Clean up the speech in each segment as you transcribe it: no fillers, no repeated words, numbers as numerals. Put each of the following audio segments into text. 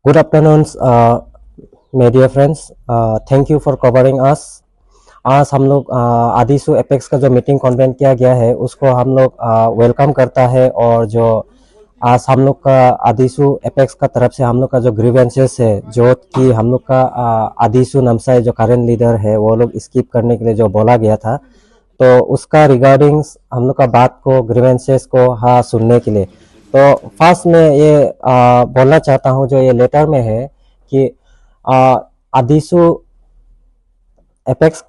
Good afternoon, my dear friends. Thank you for covering us. आज हम लोग AdiSU apex का जो मीटिंग कन्वेंट किया गया है उसको हम लोग वेलकम करता है। और जो आज हम लोग का आदिसू एपेक्स का तरफ से हम लोग का जो ग्रीवेंसेस है जो कि हम लोग का आदिसू नामसाई जो करंट लीडर है वो लोग स्किप करने के लिए जो बोला गया था, तो उसका रिगार्डिंग हम लोग का बात को ग्रीवेंसेस को सुनने के लिए। तो फर्स्ट में ये बोलना चाहता हूँ जो ये लेटर में है कि आदिसू एपेक्स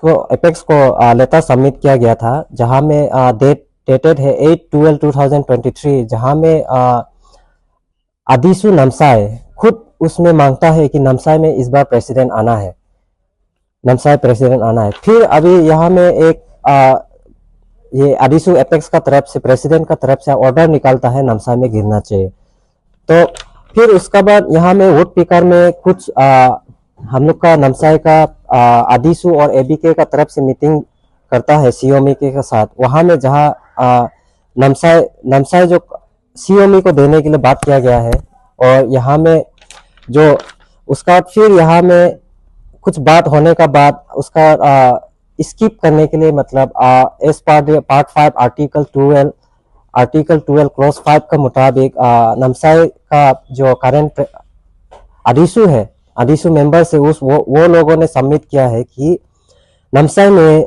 को लेटर सबमिट किया गया था, जहां में डेटेड है 8/12/2023, जहां में आदिसू नामसाई खुद उसमें मांगता है कि नामसाई में इस बार प्रेसिडेंट आना है, नामसाई प्रेसिडेंट आना है। फिर अभी यहाँ में एक ये आदिसू एपेक्स का तरफ से प्रेसिडेंट का तरफ से ऑर्डर निकालता है नामसाई में गिरना चाहिए। तो फिर उसका बाद यहाँ में वोट पिकर में कुछ हम लोग का नामसाई का आदिसू और एबीके का तरफ से मीटिंग करता है सीओमी के साथ, वहां में जहाँ नामसाई जो सीओमी को देने के लिए बात किया गया है। और यहाँ में जो उसका फिर यहाँ में कुछ बात होने का बाद उसका स्किप करने के लिए मतलब एस पार्ट 5 आर्टिकल 12 क्लॉज 5 के मुताबिक नामसाई का जो करंट आदिसू है, आदिसू मेंबर से वो लोगों ने सबमिट किया है कि नामसाई में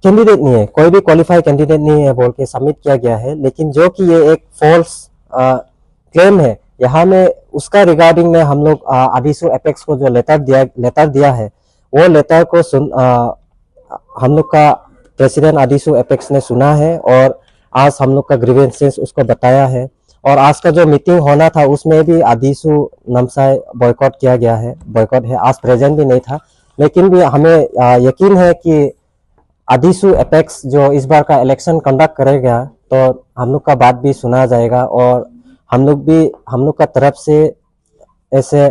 कैंडिडेट नहीं है, कोई भी क्वालिफाइड कैंडिडेट नहीं है बोल के सबमिट किया गया है। लेकिन जो कि ये एक फॉल्स क्लेम है, यहाँ में उसका रिगार्डिंग में हम लोग आदिसू एपेक्स को जो लेटर दिया है वो लेटर को हम लोग का प्रेसिडेंट आदिसू एपेक्स ने सुना है और आज हम लोग का ग्रीवेंसेस उसको बताया है। और आज का जो मीटिंग होना था उसमें भी आदिसू नामसाई बॉयकॉट किया गया है, बॉयकॉट है, आज प्रेजेंट भी नहीं था। लेकिन भी हमें यकीन है कि आदिसू एपेक्स जो इस बार का इलेक्शन कंडक्ट करेगा तो हम लोग का बात भी सुना जाएगा और हम लोग का तरफ से ऐसे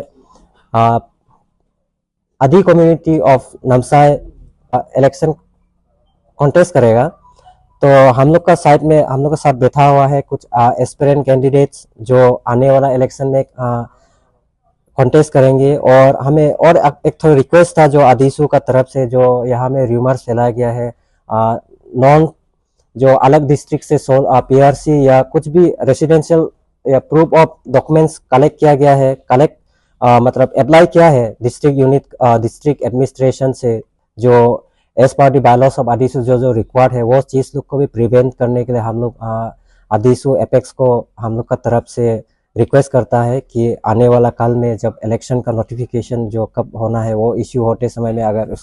आदि community of Namsai election contest करेगा। तो हम लोग का साइड में हम लोग का साथ बैठा हुआ है कुछ एस्पिरेंट कैंडिडेट्स जो आने वाला इलेक्शन में कॉन्टेस्ट करेंगे। और हमें और एक थोड़ा रिक्वेस्ट था जो आदिसू का तरफ से, जो यहाँ में र्यूमर्स फैलाया गया है नॉन जो अलग डिस्ट्रिक्ट से पीआरसी या कुछ भी रेसिडेंशियल या प्रूफ ऑफ डॉक्यूमेंट्स कलेक्ट किया गया है, मतलब अप्लाई किया है डिस्ट्रिक्ट यूनिट डिस्ट्रिक्ट एडमिनिस्ट्रेशन से, जो as per the बायलॉस of AdiSU जो रिक्वायर्ड है वो चीज लोग को भी प्रिवेंट करने के लिए हम लोग आदिसू एपेक्स को हम लोग का तरफ से रिक्वेस्ट करता है कि आने वाला काल में जब इलेक्शन का नोटिफिकेशन जो कब होना है वो इश्यू होते समय में अगर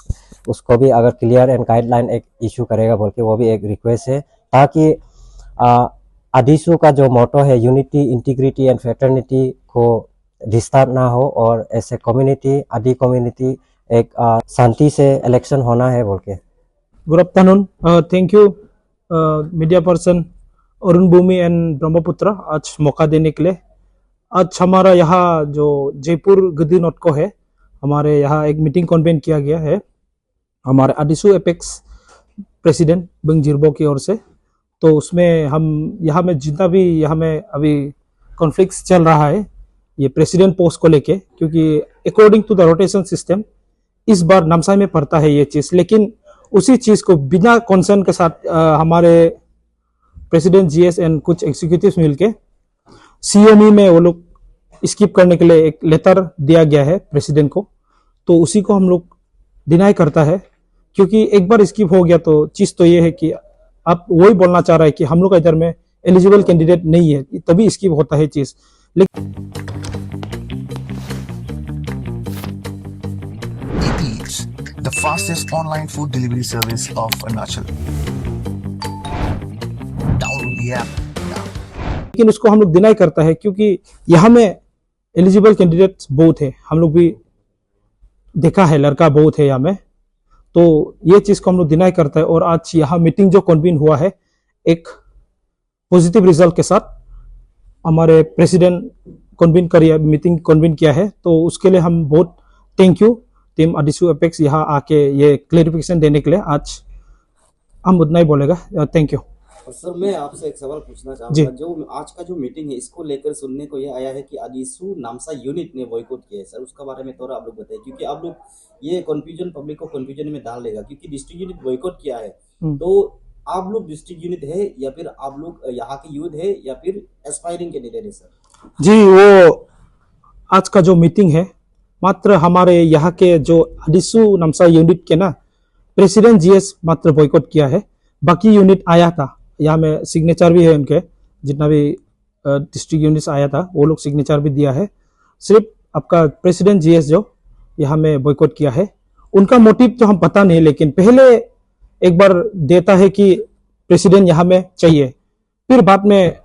उसको भी अगर क्लियर एंड गाइडलाइन एक इश्यू करेगा बोल के वो भी एक रिक्वेस्ट है, ताकि आदिसू का जो मोटो है यूनिटी इंटीग्रिटी एंड फ्रेटर्निटी को डिस्टर्ब ना हो और ऐसे कम्युनिटी आदि कम्युनिटी एक शांति से इलेक्शन होना है बोल के। Good afternoon, thank you media person Arun Bhumi and Brahmaputra आज मौका देने के लिए। आज हमारा यहाँ जो जयपुर गद्दी नोट को है, हमारे यहाँ एक मीटिंग कन्वेंट किया गया है हमारे आदिसू एपेक्स प्रेसिडेंट बंग जिरबो की ओर से। तो उसमें हम यहाँ में जितना भी यहाँ में अभी कॉन्फ्लिक्ट चल रहा है ये प्रेसिडेंट पोस्ट को लेके, क्योंकि according to the rotation system इस बार नामसाई में पड़ता है ये चीज, लेकिन उसी चीज को बिना कंसर्न के साथ हमारे प्रेसिडेंट जीएस एंड कुछ एग्जीक्यूटिव्स मिलके सीओमी में वो लोग स्किप करने के लिए एक लेटर दिया गया है प्रेसिडेंट को। तो उसी को हम लोग डिनाई करता है, क्योंकि एक बार स्किप हो गया तो चीज तो ये है कि आप वही बोलना चाह रहा है कि हम लोग का इधर में एलिजिबल कैंडिडेट नहीं है, तभी स्किप होता है चीज। The fastest online food delivery service of Arunachal. Download the app now. लेकिन उसको हम लोग डिनाई करता है क्योंकि यहाँ में एलिजिबल कैंडिडेट्स बहुत है, हम लोग भी देखा है लड़का बहुत है यहाँ में, तो ये चीज को हम लोग डिनाई करता है। और आज यहाँ मीटिंग जो कन्वीन हुआ है एक पॉजिटिव रिजल्ट के साथ, हमारे प्रेसिडेंट मीटिंग कन्वीन किया है, तो उसके लिए हम बहुत thank you team AdiSU apex यहाँ आके ये क्लेरिफिकेशन देने के लिए। आज हम उतना ही बोलेगा, थैंक यू। सर मैं आपसे एक सवाल पूछना जी। चाहूंगा। जो आज का जो मीटिंग है इसको लेकर सुनने को ये आया है कि आदिसू नामसा यूनिट ने बॉयकॉट किया है। सर उसका बारे में थोड़ा आप लोग बताइए, क्योंकि आप लोग ये कंफ्यूजन पब्लिक को कंफ्यूजन में डाल देगा, क्योंकि डिस्ट्रिक्ट यूनिट बॉयकॉट किया है। तो आप लोग डिस्ट्रिक्ट यूनिट है या फिर आप लोग यहाँ के यूथ है या फिर एस्पायरिंग कैंडिडेट है सर? जी, वो आज का जो मीटिंग है मात्र हमारे यहाँ के जो आदिसू नामसा यूनिट के ना प्रेसिडेंट जीएस मात्र बॉयकॉट किया है। बाकी यूनिट आया था, यहाँ में सिग्नेचर भी है उनके, जितना भी डिस्ट्रिक्ट यूनिट्स आया था वो लोग सिग्नेचर भी दिया है। सिर्फ आपका प्रेसिडेंट जीएस जो यहाँ में बॉयकॉट किया है, उनका मोटिव तो हम पता नहीं, लेकिन पहले एक बार देता है कि प्रेसिडेंट यहाँ में चाहिए, फिर बाद में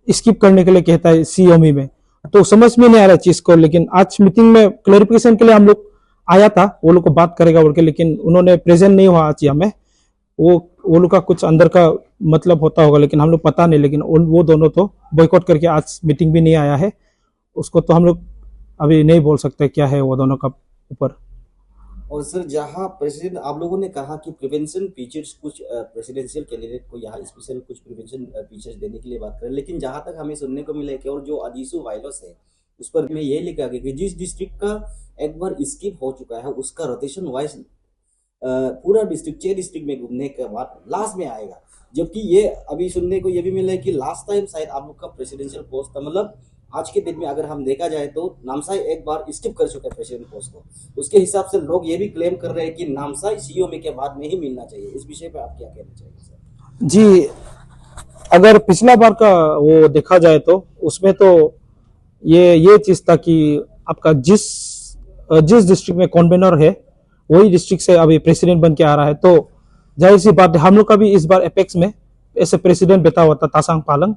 स्किप करने के लिए कहता है सीओमी में, तो समझ में नहीं आ रहा चीज को। लेकिन आज मीटिंग में क्लैरिफिकेशन के लिए हम लोग आया था, वो लोग को बात करेगा बोल के, लेकिन उन्होंने प्रेजेंट नहीं हुआ आज यहाँ में। वो लोग का कुछ अंदर का मतलब होता होगा, लेकिन हम लोग पता नहीं। लेकिन वो दोनों तो बॉयकॉट करके आज मीटिंग भी नहीं आया है, उसको तो हम लोग अभी नहीं बोल सकते क्या है वो दोनों का ऊपर। और सर जहाँ प्रेसिडेंट आप लोगों ने कहा कि प्रिवेंशन फीचर्स कुछ प्रेसिडेंशियल कैंडिडेट को यहाँ स्पेशल कुछ प्रिवेंशन फीचर्स देने के लिए बात करें, लेकिन जहाँ तक हमें सुनने को मिला है कि और जो आदिसू वायरस है उस पर में ये लिखा गया कि जिस डिस्ट्रिक्ट का एक बार स्किप हो चुका है उसका रोटेशन वाइज पूरा डिस्ट्रिक्ट 6 डिस्ट्रिक्ट में घूमने के बाद लास्ट में आएगा। जबकि ये अभी सुनने को ये भी मिला है कि लास्ट टाइम शायद आप लोग का प्रेसिडेंशियल पोस्ट था, मतलब आज के दिन में अगर हम देखा जाए तो नामसाई एक बार स्किप कर चुका है प्रेसिडेंट पोस्ट को। उसके हिसाब से लोग ये भी क्लेम कर रहे हैं कि नामसाई सीओ में के बाद में ही मिलना चाहिए। इस विषय पे आप क्या कहना चाहिए सर? जी, अगर पिछला बार का वो देखा जाए तो उसमें तो ये चीज था कि आपका जिस डिस्ट्रिक्ट में कन्वेनर है वही डिस्ट्रिक्ट से अभी प्रेसिडेंट बन के आ रहा है, तो जाहिर सी बात है हम लोग का भी इस बार एपेक्स में ऐसे प्रेसिडेंट बैठा हुआ था तासांग पालंग,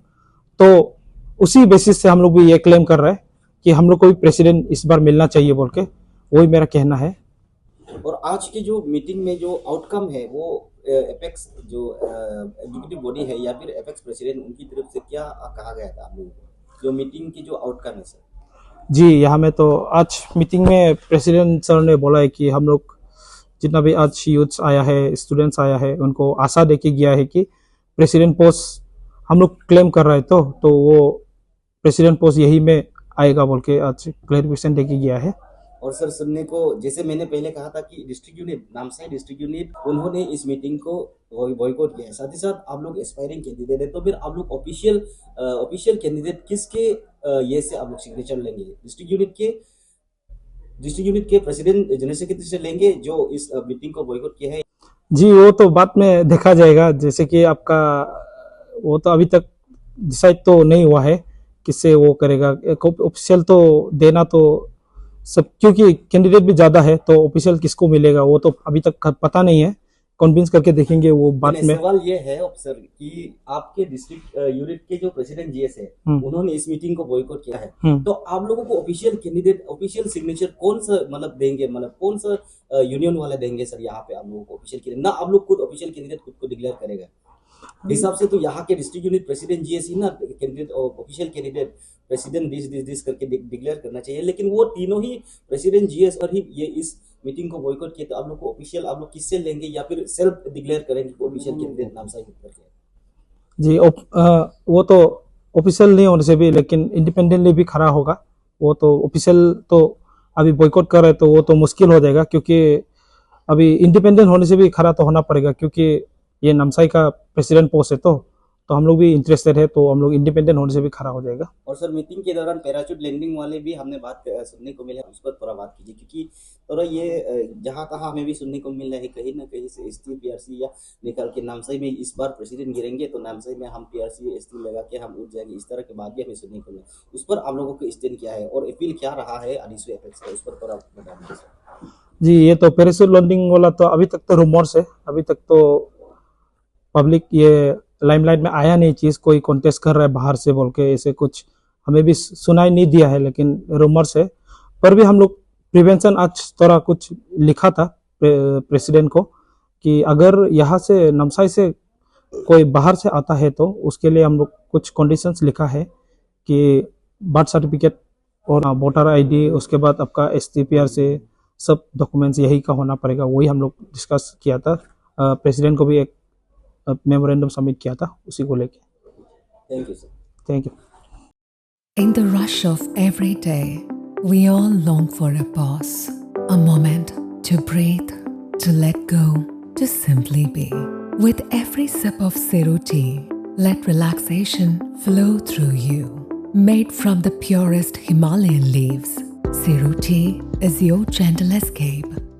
तो उसी बेसिस से हम लोग भी ये क्लेम कर रहे हैं कि हम लोग को भी प्रेसिडेंट इस बार मिलना चाहिए बोल के, वही मेरा कहना है। और आज की जो मीटिंग में जो आउटकम है वो एपेक्स जो एग्जीक्यूटिव बॉडी है या फिर एपेक्स प्रेसिडेंट उनकी तरफ से क्या कहा गया था आप लोगों को, जो मीटिंग की जो आउटकम है सर? जी, यहाँ में तो आज मीटिंग में प्रेसिडेंट सर ने बोला है कि हम लोग जितना भी आज यूथ्स आया है, स्टूडेंट्स आया है, उनको आशा देके गया है कि प्रेसिडेंट पोस्ट हम लोग क्लेम कर रहे हैं, तो वो प्रेसिडेंट पोस्ट यही में आएगा बोल के आज क्लैरिफिकेशन देके गया है। और सर सुनने को जैसे मैंने पहले कहा था कि district unit Namsai district unit उन्होंने इस मीटिंग को बॉयकॉट किया है, साथ ही साथ आप लोग एस्पायरिंग कैंडिडेट है, तो फिर आप लोग ऑफिशियल कैंडिडेट किसके ये से आप लोग सिग्नेचर लेंगे? डिस्ट्रिक्ट यूनिट के प्रेसिडेंट जनरल सेक्रेटरी से लेंगे जो इस मीटिंग को बॉयकॉट किया है? जी, वो तो बाद में देखा जाएगा। जैसे कि आपका वो तो अभी तक डिसाइड तो नहीं हुआ है किससे वो करेगा। ऑफिशियल तो देना तो सब, क्योंकि कैंडिडेट भी ज्यादा है, तो ऑफिशियल किसको मिलेगा वो तो अभी तक पता नहीं है, कन्विंस करके देखेंगे वो बाद में। सवाल ये है सर कि आपके डिस्ट्रिक्ट यूनिट के जो प्रेसिडेंट जीएस है उन्होंने इस मीटिंग को बॉयकॉट किया है, तो आप लोगों को ऑफिशियल कैंडिडेट ऑफिशियल सिग्नेचर कौन सा मतलब देंगे, मतलब कौन सा यूनियन वाले देंगे सर यहाँ पे आप लोगों को ऑफिशियल कैंडिडेट? ना आप लोग खुद ऑफिशियल कैंडिडेट खुद को डिक्लेयर करेगा हिसाब से, तो यहाँ के डिस्ट्रिक्ट यूनिट प्रेसिडेंट जीएस ही ना candidate official candidate president this करके डिक्लेयर करना चाहिए। लेकिन वो तीनों ही प्रेसिडेंट जीएस और ही ये इस मीटिंग को बॉयकॉट किया, तो आप लोग को ऑफिशियल आप लोग किससे लेंगे या फिर सेल्फ डिक्लेयर करेंगे ऑफिशियल कैंडिडेट नाम से करके? जी, वो तो ऑफिशियल नहीं होने से भी, लेकिन इंडिपेंडेंटली भी खड़ा होगा। वो तो ऑफिशियल तो अभी बॉयकॉट कर रहे तो वो तो मुश्किल हो जाएगा, क्योंकि अभी इंडिपेंडेंट होने से भी खड़ा तो होना पड़ेगा, क्योंकि ये नामसाई का प्रेसिडेंट पोस्ट है, तो हम लोग भी इंटरेस्टेड है, तो हम लोग इंडिपेंडेंट होने से भी खड़ा हो जाएगा। और सर मीटिंग के दौरान पैराशूट लैंडिंग वाले भी हमने बात सुनने को मिला, उस पर थोड़ा बात कीजिए, क्योंकि थोड़ा ये जहाँ तहाँ हमें भी सुनने को मिल रहा है कहीं ना कहीं से एसटी पीआरसी या निकाल के नामसाई में इस बार प्रेसिडेंट गिरेंगे तो नामसाई में हम पीआरसी एसटी लगा के हम उठ जाएंगे, इस तरह की बात भी हमें सुनने को मिला। उस पर आप लोगों को स्टैंड क्या है और अपील क्या रहा है आदिसू एपेक्स का, उस पर थोड़ा बता दीजिए। जी, ये तो पैराशूट लैंडिंग वाला तो अभी तक तो रूमर्स है, अभी तक तो पब्लिक ये लाइमलाइट में आया नहीं चीज, कोई कॉन्टेस्ट कर रहा है बाहर से बोल के, ऐसे कुछ हमें भी सुनाई नहीं दिया है, लेकिन रूमर्स है। पर भी हम लोग प्रिवेंशन आज थोड़ा कुछ लिखा था प्रेसिडेंट को कि अगर यहाँ से नामसाई से कोई बाहर से आता है तो उसके लिए हम लोग कुछ कंडीशंस लिखा है कि बर्थ सर्टिफिकेट और वोटर आईडी, उसके बाद आपका एसटीपीआर से सब डॉक्यूमेंट्स यही का होना पड़ेगा। वही हम लोग डिस्कस किया था, प्रेसिडेंट को भी एक मेमोरेंडम सबमिट किया था, उसी को लेके। Thank you sir. Thank you. In the rush of every day, we all long for a pause, a moment to breathe, to let go, to simply be. With every sip of Ceru tea, let relaxation flow through you. Made from the purest Himalayan leaves, Ceru tea is your gentle escape.